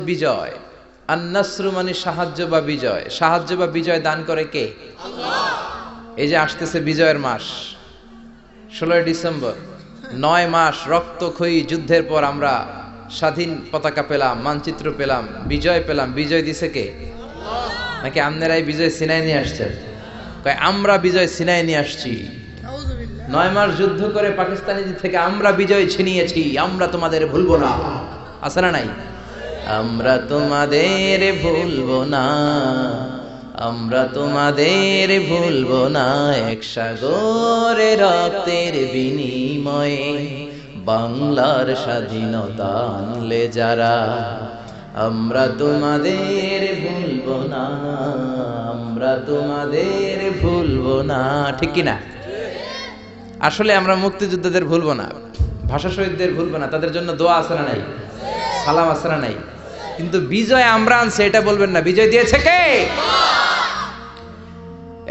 বিজয়। আন-নাসরু মানে সাহায্য বা বিজয়। সাহায্য বা বিজয় দান করে কে? আল্লাহ। এই যে আসতেছে বিজয়ের মাস 16 ডিসেম্বর, 9 মাস রক্তক্ষয়ী যুদ্ধের পর আমরা স্বাধীন পতাকা পেলাম, মানচিত্র পেলাম, বিজয় পেলাম। বিজয় দিছে কে? আল্লাহ। নাকি আপনারাই বিজয় ছিনাই নিয়ে আসছেন? কয় আমরা বিজয় ছিনাই নিয়ে আসছি। 9 মাস যুদ্ধ করে পাকিস্তানিদের থেকে আমরা বিজয় ছিনিয়েছি, আমরা তোমাদের ভুলবো না। আছে না নাই? আমরা তোমাদের ভুলবো না, আমরা তোমাদের ভুলবো না। এক সাগরে রক্তের বিনিময়ে বাংলার স্বাধীনতা আনলে যারা, আমরা তোমাদের ভুলবো না, আমরা তোমাদের ভুলবো না। ঠিক কি না? আসলে আমরা মুক্তিযোদ্ধাদের ভুলবো না, ভাষা শহীদদের ভুলবো না। তাদের জন্য দোয়া আছে না নাই? সালাম আছে না নাই? কিন্তু বিজয় আমরা আনছে এটা বলবেন না। বিজয় দিয়েছে কে?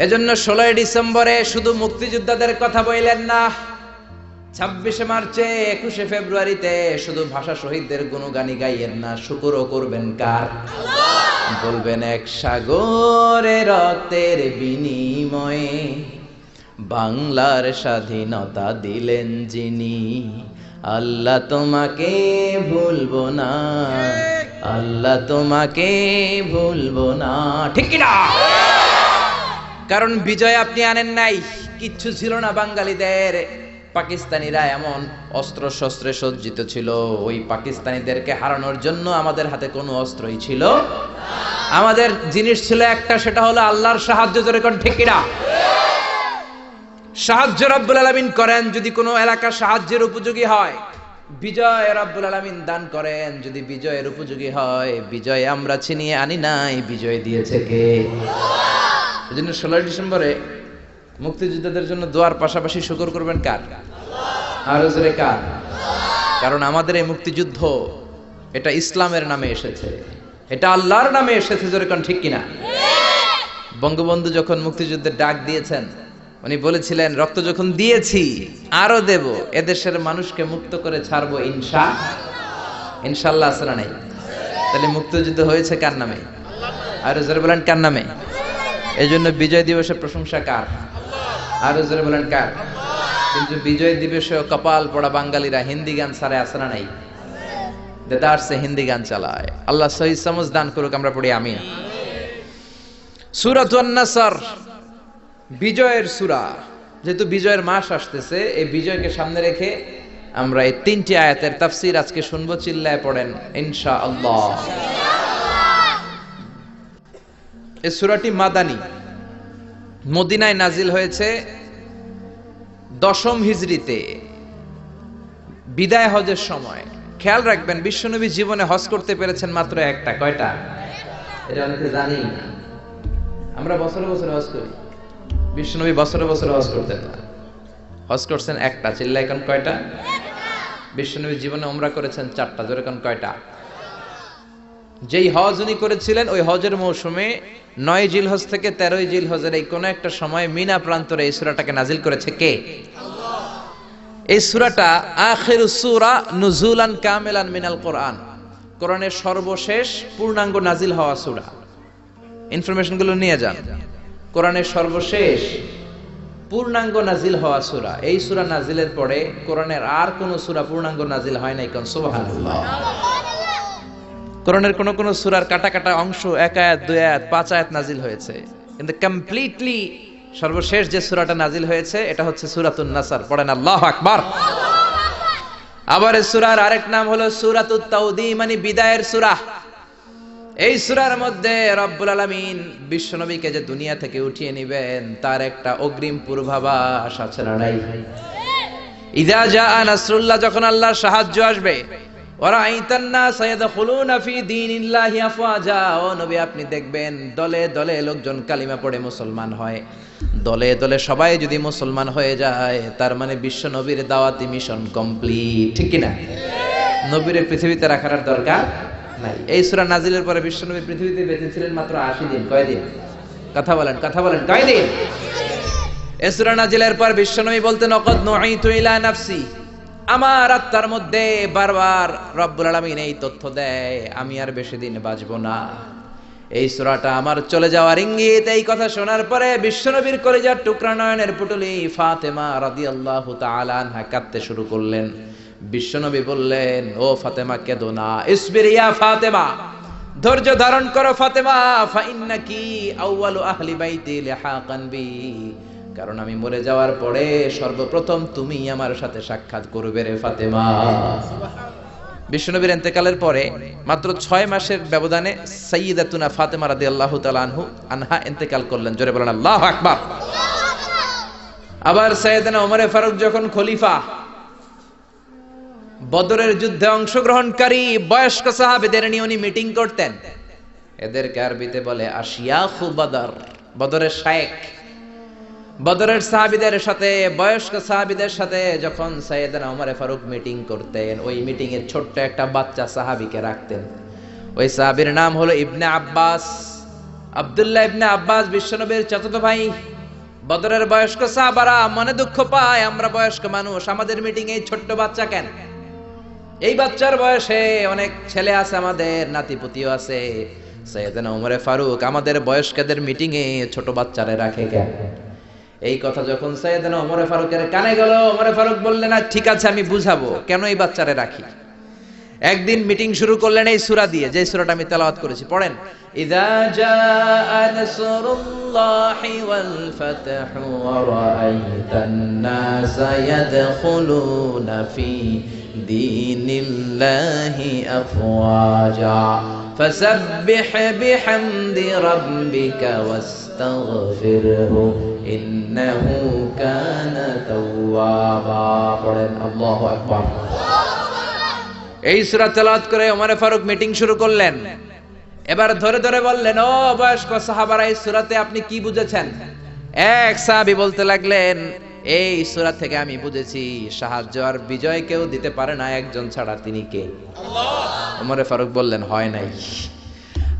এজন্য 16 ডিসেম্বরে শুধু মুক্তিযোদ্ধাদের কথা বললেন না, 26 মার্চে 21 ফেব্রুয়ারিতে শুধু ভাষা শহীদদের গুণগানি গাইয়েন না। শুকরও করবেন কার? বলবেন এক সাগরে রক্তের বিনিময়ে বাংলার স্বাধীনতা দিলেন যিনি, আল্লাহ তোমাকে ভুলবো না, আল্লাহ তোমাকে ভুলবো না। ঠিক কি না? কারণ বিজয় আপনি আনেন নাই, কিচ্ছু ছিল না বাঙালিদের। পাকিস্তানিরা এমন অস্ত্র শস্ত্রে সজ্জিত ছিল, ওই পাকিস্তানিদেরকে হারানোর জন্য আমাদের হাতে কোনো অস্ত্রই ছিল না। আমাদের জিনিস ছিল একটা, সেটা হলো আল্লাহর সাহায্য। জোরে কোন ঠিক কি না? সাহায্য রব্বুল আলামিন করেন যদি কোনো এলাকা সাহায্যের উপযোগী হয়, বিজয় রব্বুল আলামিন দান করেন যদি বিজয়ের উপযোগী হয়। বিজয় আমরা ছিনিয়ে আনি নাই, বিজয় দিয়েছে কে? আল্লাহ। এজন্য 16 ডিসেম্বরে মুক্তিযোদ্ধাদের জন্য দোয়ার পাশাপাশি শুকর করবেন কার? আল্লাহ। আর জোরে কার? আল্লাহ। কারণ আমাদের এই মুক্তিযুদ্ধ এটা ইসলামের নামে এসেছে, এটা আল্লাহর নামে এসেছে। জোরে কোন ঠিক কিনা? বঙ্গবন্ধু যখন মুক্তিযুদ্ধের ডাক দিয়েছেন, উনি বলেছিলেন রক্ত যখন দিয়েছি আরো দেব, এদেশের মানুষকে মুক্ত করে ছাড়বো ইনশাআল্লাহ। ইনশাআল্লাহ আছে না নাই? তাহলে মুক্তিযুদ্ধ হয়েছে কার নামে? আরো জোরে বলেন কার নামে? এজন্য বিজয় দিবসের প্রশংসা কার? আরো জোরে বলেন কার? কিন্তু বিজয় দিবসে কপাল পড়া বাঙালিরা হিন্দি গান ছাড়ে আছে না নাই? দেদারসে হিন্দি গান চালায়। আল্লাহ সহি সমঝ দান করুক, আমরা পড়ি আমিন। সূরাতুন নাসর বিজয়ের সূরা। যেহেতু বিজয়ের মাস আসতেছে, এই বিজয়কে সামনে রেখে আমরা এই 3টি আয়াতের তাফসীর আজকে শুনবো। চিল্লায় পড়েন ইনশাআল্লাহ। এই সূরাটি মাদানী, মদিনায় নাজিল হয়েছে 10ম হিজরিতে, বিদায় হজের সময়। খেয়াল রাখবেন, বিশ্বনবী জীবনে হজ করতে পেরেছেন মাত্র একটা। কয়টা? এটা অনেকে জানি না। আমরা বছরে বছরে হজ করি, বিশ্বনবী বছরে বছরে হজ করতেন না। হজ করছেন একটা। চিল্লায় কোন কয়টা? বিশ্বনবী জীবনে উমরা করেছেন 4টা। জোরে কোন কয়টা? যেই হজ উনি করেছিলেন ওই হজের মৌসুমে 9 জিলহজ থেকে 13 জিলহজের এই কোন একটা সময় মিনা প্রান্তরে এই সূরাটাকে নাজিল করেছে কে? আল্লাহ। এই সূরাটা আখিরুস সূরা নুজুলান কামিলান মিনাল কোরআন, কোরআনের সর্বশেষ পূর্ণাঙ্গ নাজিল হওয়া সূরা। ইনফরমেশন গুলো নিয়ে যান। কোরআনের সর্বশেষ পূর্ণাঙ্গ নাজিল হওয়া সূরা। এই সূরা নাজিলের পরে কোরআনের আর কোন সূরা পূর্ণাঙ্গ নাজিল হয় নাই। কোন সুবহানাল্লাহ। কোরআনের কোন কোন সূরার কাটা কাটা অংশ 1 আয়াত 2 আয়াত 5 আয়াত নাজিল হয়েছে, কিন্তু কমপ্লিটলি সর্বশেষ যে সূরাটা নাজিল হয়েছে এটা হচ্ছে সূরাতুন নাসর। পড়েন আল্লাহু আকবার। আবার এই সূরার আরেক নাম হলো সূরাতুত তাওদী, মানে বিদায়ের সূরা। এই সূরার মধ্যে রব্বুল আলামিন বিশ্বনবীকে যে দুনিয়া থেকে উঠিয়ে নেবেন তার একটা অগ্রিম পূর্বাভাস আছে না নাই? ইযা জাআ নাসরুল্লাহ, যখন আল্লাহর সাহায্য আসবে, ওয়ারাআইতান নাস ইয়াদখুলুনা ফি দীনিল্লাহি আফওয়াজা, ও নবী আপনি দেখবেন দলে দলে লোকজন কালিমা পড়ে মুসলমান হয়। দলে দলে সবাই যদি মুসলমান হয়ে যায়, তার মানে বিশ্ব নবীর দাওয়াতি মিশন কমপ্লিট। ঠিক কি না? নবীর পৃথিবীতে রাখার আর দরকার নাই। এই সূরা নাজিলের পরে বিশ্বনবী পৃথিবীতে বেঁচে ছিলেন মাত্র 80 দিন। কয় দিন? কথা বলেন, কথা বলেন, কয় দিন? এই সূরা নাজিলের পর বিশ্বনবী বলতেন, ওয়াকাদ নুঈতু ইলা নাফসি, আমার আত্মার মধ্যে বারবার রব্বুল আলামিন এই তথ্য দেয়, আমি আর বেশি দিন বাঁচবো না। এই সূরাটা আমার চলে যাওয়ার ইঙ্গিত। এই কথা শোনার পরে বিশ্বনবীর কলিজার টুকরা নয়নের পুটুলি ফাতেমা রাদিয়াল্লাহু তাআলা আনহা কাঁদতে শুরু করলেন। বিশ্বনবী বললেন, ও ফাতেমা কেঁদো না, ইসবির ইয়া ফাতেমা, ধৈর্য ধারণ করো ফাতেমা, ফাইন্নাকি আউয়ালু আহলি বাইতি লিহাকান বি, কারণ আমি মরে যাওয়ার পরে সর্বপ্রথম তুমি আমার সাথে সাক্ষাৎ করবে রে ফাতেমা। বিশ্বনবীর ইন্তেকালের পরে মাত্র 6 মাসের ব্যবধানে সাইয়্যিদাতুনা ফাতেমা রাদিয়াল্লাহু তাআলা আনহা ইন্তেকাল করলেন। জোরে বলেন আল্লাহু আকবার। আবার সাইয়েদনা ওমর ফারুক যখন খলিফা, বদরের যুদ্ধে অংশগ্রহণকারী বয়স্ক সাহাবীদের নিয়ে উনি মিটিং করতেন। এদেরকে আরবিতে বলে আশিয়াখু বদর, বদরের শায়েখ। বদরের সাহাবীদের সাথে, বয়স্ক সাহাবীদের সাথে যখন সাইয়েদনা ওমর ফারুক মিটিং করতেন, ওই মিটিং এর ছোট্ট একটা বাচ্চা সাহাবীকে রাখতেন। ওই সাহাবীর নাম হলো ইবনে আব্বাস, আব্দুল্লাহ ইবনে আব্বাস, বিশ্বনবীর চাচাতো ভাই। বদরের বয়স্ক সাহাবারা মনে দুঃখ পায়, আমরা বয়স্ক মানুষ, আমাদের মিটিং এই ছোট্ট বাচ্চা কেন? এই বাচ্চার বয়সে অনেক ছেলে আছে, আমাদের নাতিপুতিও আছে। সাইয়েদনা ওমর ফারুক আমাদের বয়স্কদের মিটিং এ ছোট বাচ্চারে রাখে কেন? এই কথা যখন সাইয়েদনা ওমর ফারুকের কানে গেল, ওমর ফারুক বললেন, ঠিক আছে আমি বুঝাবো কেন এই বাচ্চারে রাখি। একদিন মিটিং শুরু করলেন এই সূরা দিয়ে, যে সূরাটা আমি তেলাওয়াত করেছি, পড়েন। ইযা জাআ নাসরুল্লাহি ওয়াল ফাতহু ওয়া রাআইতান নাসা ইয়াদখুলুনা ফি দীনিল্লাহি আফওয়াজা ফাসাব্বিহ বিহামদি রাব্বিকা ওয়াস্তাগফিরহু ইন্নাহু কানা তাওয়াবা। পড়েন আল্লাহু আকবার। এই সূরা তেলাওয়াত করে ওমর ফারুক মিটিং শুরু করলেন। এবার ধরে ধরে বললেন, ও বয়স্ক সাহাবারা, এই সূরাতে আপনি কি বুঝেছেন? এক সাহাবী বলতে লাগলেন, এই সূরা থেকে আমি বুঝেছি সাহায্য আর বিজয় কেউ দিতে পারে না একজন ছাড়া, তিনি কে? আল্লাহ। ওমর ফারুক বললেন, হয় নাই।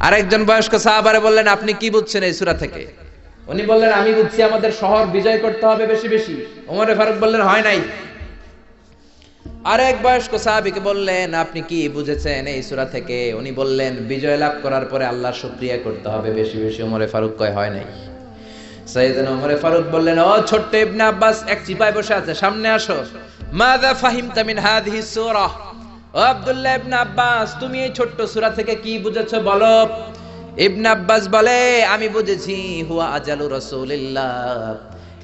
আরেকজন বয়স্ক সাহাবারে বললেন, আপনি কি বুঝছেন এই সূরা থেকে? উনি বললেন, আমি বুঝছি আমাদের শহর বিজয় করতে হবে বেশি বেশি। ওমর ফারুক বললেন, হয় নাই। আরেক বয়স্ক সাহাবীকে বললেন, আপনি কি বুঝেছেন এই সূরা থেকে? উনি বললেন, বিজয় লাভ করার পরে আল্লাহর শুকরিয়া করতে হবে বেশি বেশি। ওমর ফারুক কয়, হয় নাই। সাইয়েদনা ওমর ফারুক বললেন, ও ছোট্ট ইবনে আব্বাস, এক চিপায় বসে আছে, সামনে আসো। মাযা ফাহিমতা মিন হাযিহি সূরা? ও আব্দুল্লাহ ইবনে আব্বাস, তুমি এই ছোট্ট সূরা থেকে কি বুঝেছো বলো। ইবনে আব্বাস বলে, আমি বুঝেছি হুয়া আজালু রাসূলিল্লাহ,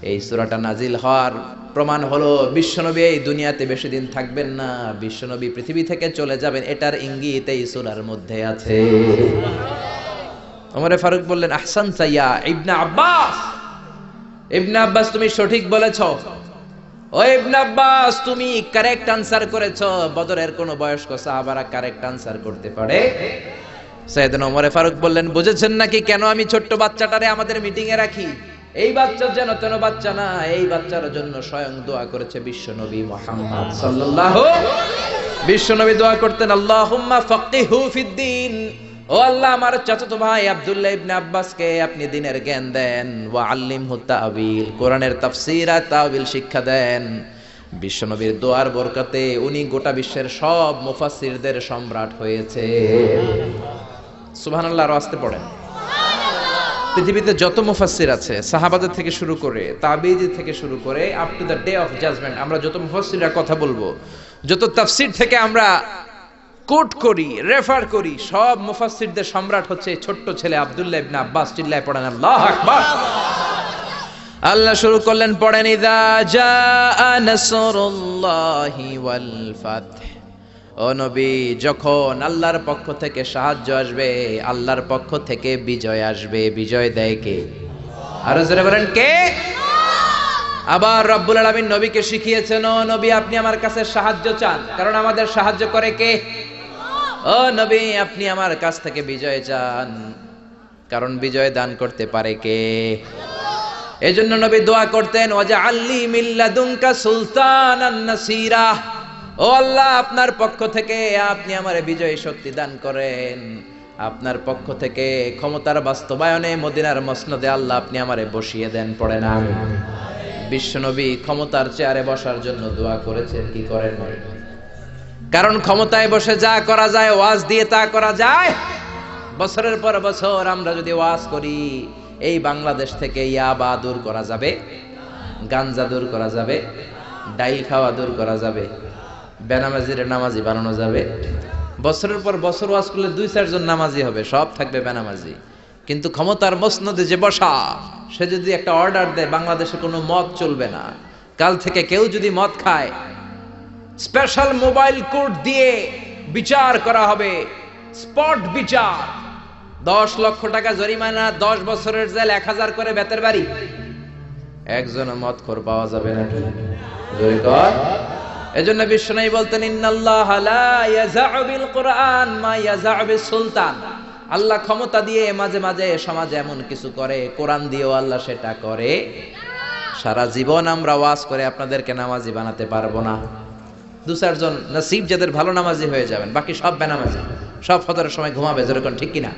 এই সূরাটা নাজিল হওয়ার প্রমাণ হলো বিশ্বনবী এই দুনিয়াতে বেশি দিন থাকবেন না, বিশ্বনবী পৃথিবী থেকে চলে যাবেন, এটার ইঙ্গিত এই সূরার মধ্যে আছে। ওমর ফারুক বললেন, আহসানতা ইয়া ইবনে আব্বাস, ইবনে আব্বাস তুমি সঠিক বলেছো। ও ইবনে আব্বাস, তুমি কারেক্ট আনসার করেছো। বদরের কোন বয়স্ক সাহাবারা কারেক্ট আনসার করতে পারে? সাইয়েদনা ওমর ফারুক বললেন, বুঝেছেন নাকি কেন আমি ছোট্ট বাচ্চাটারে আমাদের মিটিং এ রাখি? এই বাচ্চার যেন তেন বাচ্চা না, এই বাচ্চার জন্য স্বয়ং দোয়া করেছে বিশ্বনবী মুহাম্মদ সাল্লাল্লাহু। বিশ্বনবী দোয়া করতেন, আল্লাহুম্মা ফাক্কিহু ফিদ্দীন, ও আল্লাহ আমার চাচাতো ভাই আব্দুল্লাহ ইবনে আব্বাসকে আপনি দ্বীনের জ্ঞান দেন, ওয়া আল্লিমহু তা'ওয়িল, কোরআনের তাফসীর আর তা'ওয়িল শিক্ষা দেন। বিশ্বনবীর দোয়ার বরকতে উনি গোটা বিশ্বের সব মুফাসসিরদের সম্রাট হয়েছে। সুবহানাল্লাহ। আর আস্তে পড়েন। পৃথিবীতে যত মুফাসসির আছে, সাহাবাদের থেকে শুরু করে তাবিঈদের থেকে শুরু করে up to the day of judgement, আমরা যত মুফাসসিররা কথা বলবো, যত তাফসীর থেকে আমরা কোট করি, রেফার করি, সব মুফাসসিরদের সম্রাট হচ্ছে ছোট্ট ছেলে আব্দুল্লাহ ইবনে আব্বাস। চিল্লায় পড়েন আল্লাহু আকবার। আল্লাহ শুরু করলেন, পড়েন, ইযা জাআ নাসরুল্লাহি ওয়াল ফাতহ, ও নবী যখন আল্লাহর পক্ষ থেকে সাহায্য আসবে, আল্লাহর পক্ষ থেকে বিজয় আসবে, বিজয় দেয় কে? আরো জোরে বলেন, কে? আবার রব্বুল আলামিন নবীকে শিখিয়েছেন, ও নবী আপনি আমার কাছে সাহায্য চান, কারণ আমাদের সাহায্য করে কে? ও নবী আপনি আমার কাছ থেকে বিজয় চান, কারণ বিজয় দান করতে পারে কে? এজন্য নবী দোয়া করতেন, ওয়াজআল্লি মিন লাদুনকা সুলতানান নাসীরা, ও আল্লাহ আপনার পক্ষ থেকে আপনি আমারে বিজয় শক্তি দান করেন, আপনার পক্ষ থেকে ক্ষমতার বাস্তবায়নে মদিনার মসনদে আল্লাহ আপনি আমারে বসিয়ে দেন। পড়েন আমিন। বিশ্বনবী ক্ষমতার চেয়ারে বসার জন্য দোয়া করেছেন কি করেন নাই? কারণ ক্ষমতায় বসে যা করা যায় ওয়াজ দিয়ে তা করা যায়। বছরের পর বছর আমরা যদি ওয়াজ করি, এই বাংলাদেশ থেকে ইয়াবা দূর করা যাবে, গাঞ্জা দূর করা যাবে, ডাইল খাওয়া দূর করা যাবে, বেনামাজির নামাজি বানানো যাবে। বছরের পর বছর ওয়াজ করলে 2-4 জন নামাজি হবে, সব থাকবে বেনামাজি। কিন্তু ক্ষমতার মসনদে যে বসা, সে যদি একটা অর্ডার দেয় বাংলাদেশে কোনো মদ চলবে না, কাল থেকে কেউ যদি মদ খায় স্পেশাল মোবাইল কোর্ট দিয়ে বিচার করা হবে, স্পট বিচার, 10 লক্ষ টাকা জরিমানা, 10 বছরের জেল, 1000 করে বেতের বাড়ি। একজন মদখোর পাওয়া যাবে না। জোরে কর। এজন্য বিশ্বনবী বলতেন ইন্নাল্লাহা লা ইয়াযা'ু বিল কুরআন মা ইয়াযা'ু বিস সুলতান। আল্লাহ ক্ষমতা দিয়ে মাঝে মাঝে সমাজে এমন কিছু করে, কোরআন দিয়েও আল্লাহ সেটা করে। সারা জীবন আমরা ওয়াজ করে আপনাদেরকে নামাজি বানাতে পারবো না। 2-4 জন নসিব যাদের ভালো নামাজি হয়ে যাবেন, বাকি সব বেনামাজি, সব ফজরের সময় ঘুমাবে। যেরকম ঠিক কিনা?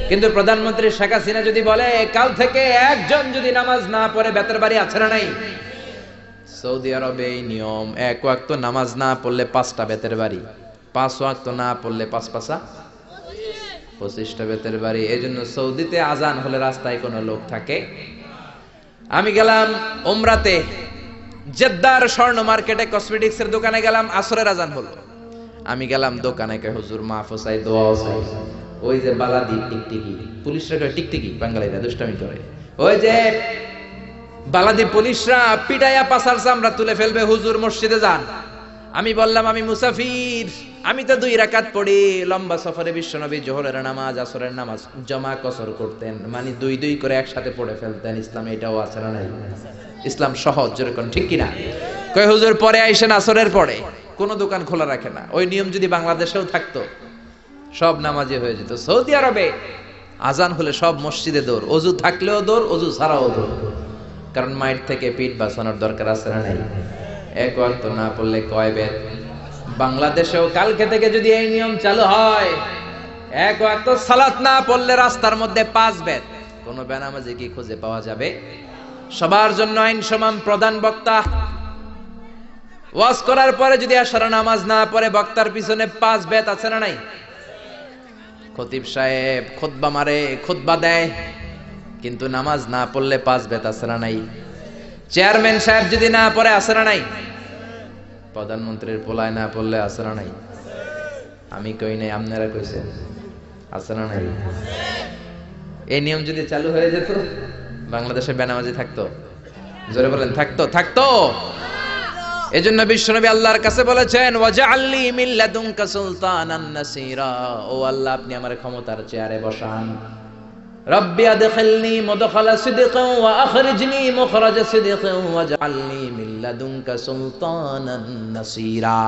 কিন্তু প্রধানমন্ত্রী শেখ হাসিনা যদি বলে কাল থেকে একজন যদি নামাজ না পড়ে বেতের বাড়ি আছে না নাই? সৌদি আরবে এই নিয়ম, 1 ওয়াক্ত নামাজ না পড়লে 5টা বেতের বাড়ি, 5 ওয়াক্ত না পড়লে 5 25টা বেতের বাড়ি। এই জন্য সৌদিতে আজান হলে রাস্তায় কোনো লোক থাকে। আমি গেলাম উমরাতে, জেদ্দার স্বর্ণ মার্কেটে কসমেটিক্স এর দোকানে গেলাম, আসরের আজান হলো। আমি গেলাম দোকানে, কে হুজুর মাফ চাই, দোয়া চাই। ওই যে বালাদি টিকটিকি, পুলিশরা কয় টিকটিকি, বাঙালিরা দুষ্টামি করে, ওই যে বালাদি পুলিশরা পিটাইয়া পাছার চামড়া তুলে ফেলবে, হুজুর মসজিদে যান। আমি বললাম আমি মুসাফির, আমি তো 2 রাকাত পড়ি। লম্বা সফরে বিশ্বনবী জোহরের নামাজ আসরের নামাজ জমা কসর করতেন, মানে 2 করে একসাথে পড়ে ফেলতেন। ইসলামে এটাও আছে না নাই? ইসলাম সহজ, যেরকম ঠিক কিনা? কয় হুজুর পরে আইসেন আসরের পরে, কোনো দোকান খোলা রাখে না। ওই নিয়ম যদি বাংলাদেশেও থাকতো সব নামাজি হয়ে যেত। সৌদি আরবে আজান হলে সব মসজিদে দৌড়, অজু থাকলেও দৌড়, অজু ছাড়াও দৌড়। কারণ মাইর থেকে পিঠ বাঁচানোর দরকার আছে না নাই? 1 ওয়াক্ত না পড়লে কয় বেত? বাংলাদেশেও কালকে থেকে যদি এই নিয়ম চালু হয়, 1 ওয়াক্ত সালাত না পড়লে রাস্তার মধ্যে 5 বেত। কোন বেনামাজি কি খুঁজে পাওয়া যাবে? সবার জন্য আইন সমান। প্রধান বক্তা ওয়াজ করার পরে যদি আসর নামাজ না পড়ে, বক্তার পিছনে 5 বেত আছে না নাই? খতিব সাহেব খুতবা মারে, খুতবা দেয়, কিন্তু নামাজ না পড়লে 5 বেত আছে না নাই? চেয়ারম্যান সাহেব যদি না পড়ে আছে না নাই? প্রধানমন্ত্রীর পোলায় না পড়লে আছে না নাই? আমি কই নাই, আপনারা কইছেন, আছে না নাই? এই নিয়ম যদি চালু হয়ে যেত, বাংলাদেশে বেনামাজি থাকতো? জোরে বলেন, থাকতো? থাকতো। এজন্য বিশ্বনবী আল্লাহর কাছে বলেছেন ওয়াজআলনি মিন লাদুনকা সুলতানান নাসীরা, ও আল্লাহ আপনি আমার ক্ষমতার চেয়ারে বসান। রব্বি আদখিলনি মুদখালা সিদকিন ওয়া আখরিজনি মুখরাজা সিদকিন ওয়াজআলনি মিন লাদুনকা সুলতানান নাসীরা।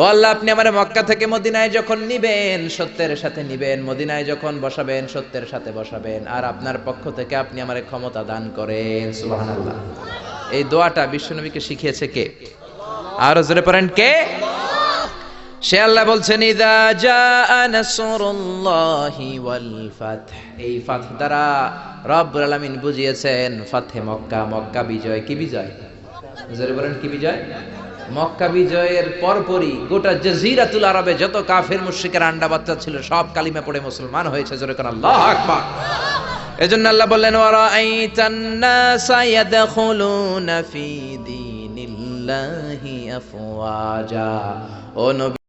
ও আল্লাহ আপনি আমারে মক্কা থেকে মদিনায় যখন নিবেন, সত্যের সাথে নিবেন, মদিনায় যখন বসাবেন, সত্যের সাথে বসাবেন, আর আপনার পক্ষ থেকে আপনি আমারে ক্ষমতা দান করেন। সুবহানাল্লাহ। এই দোয়াটা বিশ্বনবীকে শিখিয়েছে কে? আর জোরে পড়েন কে? সে আল্লাহ বলছেন ইযা জাআ নাসরুল্লাহি ওয়াল ফাth। এই ফাth দ্বারা রব্বুল আলামিন বুঝিয়েছেন ফাথে মক্কা, মক্কা বিজয়। কি বিজয়? জোরে বলেন কি বিজয়? মক্কা বিজয়ের পরপরই গোটা জাজিরাতুল আরবে যত কাফের মুশরিকের আন্ডা বাচ্চা ছিল সব কালিমা পড়ে মুসলমান হয়েছে। জোরে কোন আল্লাহু আকবার। এজন্য আল্লাহ বললেন ওয়া রাআইতান নাসা ইয়াদখুলুনা ফি দীনিল্লাহি আফওয়াজা। ও নবী